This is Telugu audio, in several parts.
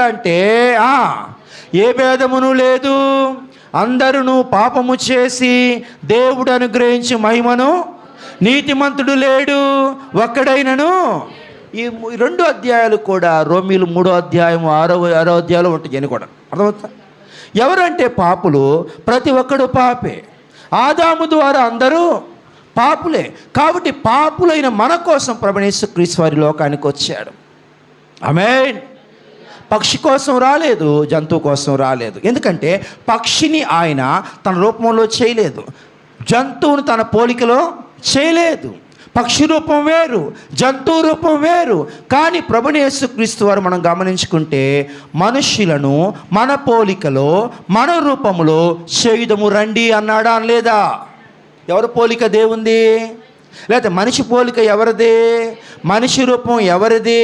అంటే ఏ భేదమును లేదు, అందరూ పాపము చేసి దేవుడు అనుగ్రహించి మహిమను, నీతిమంతుడు లేడు ఒక్కడైనను. ఈ 2 అధ్యాయాలు కూడా రోమీలు 3వ అధ్యాయం 6వ అధ్యాయంలో ఉంటాయి అని కూడా అర్థమవుతా. ఎవరంటే పాపులు, ప్రతి ఒక్కడు పాపే. ఆదాము ద్వారా అందరూ పాపులే. కాబట్టి పాపులైన మన కోసం ప్రభువైన యేసుక్రీస్తు వారి లోకానికి వచ్చాడు. ఆమేన్. పక్షి కోసం రాలేదు, జంతువు కోసం రాలేదు. ఎందుకంటే పక్షిని ఆయన తన రూపంలో చేయలేదు, జంతువును తన పోలికలో చేయలేదు. పక్షి రూపం వేరు, జంతువు రూపం వేరు. కానీ ప్రభువైన యేసుక్రీస్తు వారు మనం గమనించుకుంటే మనుష్యులను మన పోలికలో మన రూపంలో చేయుదము రండి అన్నాడా లేదా? ఎవరి పోలిక దేవుంది? లేకపోతే మనిషి పోలిక ఎవరిది? మనిషి రూపం ఎవరిది?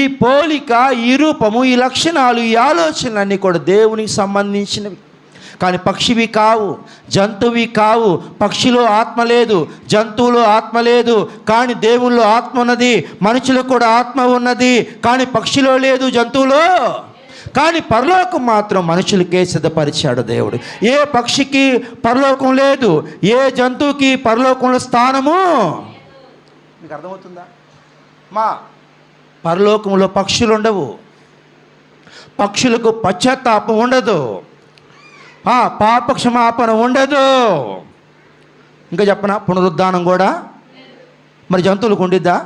ఈ పోలిక, ఈ రూపము, ఈ లక్షణాలు, ఈ ఆలోచనలన్నీ కూడా దేవునికి సంబంధించినవి. కానీ పక్షివి కావు, జంతువువి కావు. పక్షిలో ఆత్మ లేదు, జంతువులో ఆత్మ లేదు. కానీ దేవుల్లో ఆత్మ ఉన్నది, మనుషులకు కూడా ఆత్మ ఉన్నది. కానీ పక్షిలో లేదు, జంతువులో. కానీ పరలోకం మాత్రం మనుషులకే సిద్ధపరిచాడు దేవుడు. ఏ పక్షికి పరలోకం లేదు, ఏ జంతువుకి పరలోకంలో స్థానము. మీకు అర్థమవుతుందా? పరలోకంలో పక్షులు ఉండవు, పక్షులకు పశ్చాత్తాపం ఉండదు, పాప క్షమాపణ ఉండదు. ఇంకా చెప్పనా, పునరుద్ధానం కూడా. మరి జంతువులకు ఉండిద్దా?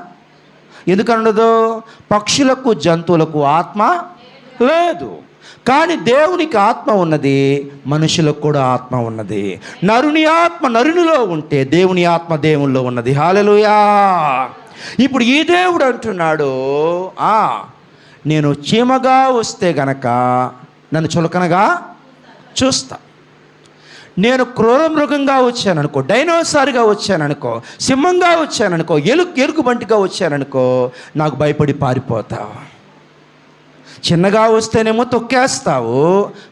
ఎందుకని ఉండదు? పక్షులకు జంతువులకు ఆత్మ లేదు. కానీ దేవునికి ఆత్మ ఉన్నది, మనుషులకు కూడా ఆత్మ ఉన్నది. నరుని ఆత్మ నరునిలో ఉంటే దేవుని ఆత్మ దేవునిలో ఉన్నది. హల్లెలూయా. ఇప్పుడు ఈ దేవుడు అంటున్నాడు, నేను చీమగా వస్తే గనక నన్ను చులకనగా చూస్తా. నేను క్రూర మృగంగా వచ్చాననుకో, డైనోసార్గా వచ్చాననుకో, సింహంగా వచ్చాననుకో, ఎలుగుబంటిగా వచ్చాననుకో, నాకు భయపడి పారిపోతావు. చిన్నగా వస్తేనేమో తొక్కేస్తావు,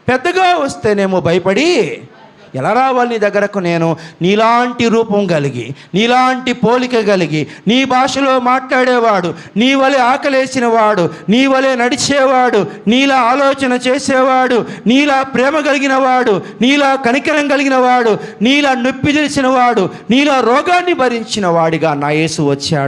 పెద్దగా వస్తేనేమో భయపడి ఎలా రావాలి నీ దగ్గరకు? నేను నీలాంటి రూపం కలిగి, నీలాంటి పోలిక కలిగి, నీ భాషలో మాట్లాడేవాడు, నీ వలె ఆకలేసిన వాడు, నీ వలె నడిచేవాడు, నీలా ఆలోచన చేసేవాడు, నీలా ప్రేమ కలిగిన వాడు, నీలా కనికరం కలిగిన వాడు, నీలా నొప్పి తెలిసిన వాడు, నీలా రోగాన్ని భరించిన వాడిగా నా యేసు వచ్చాడు.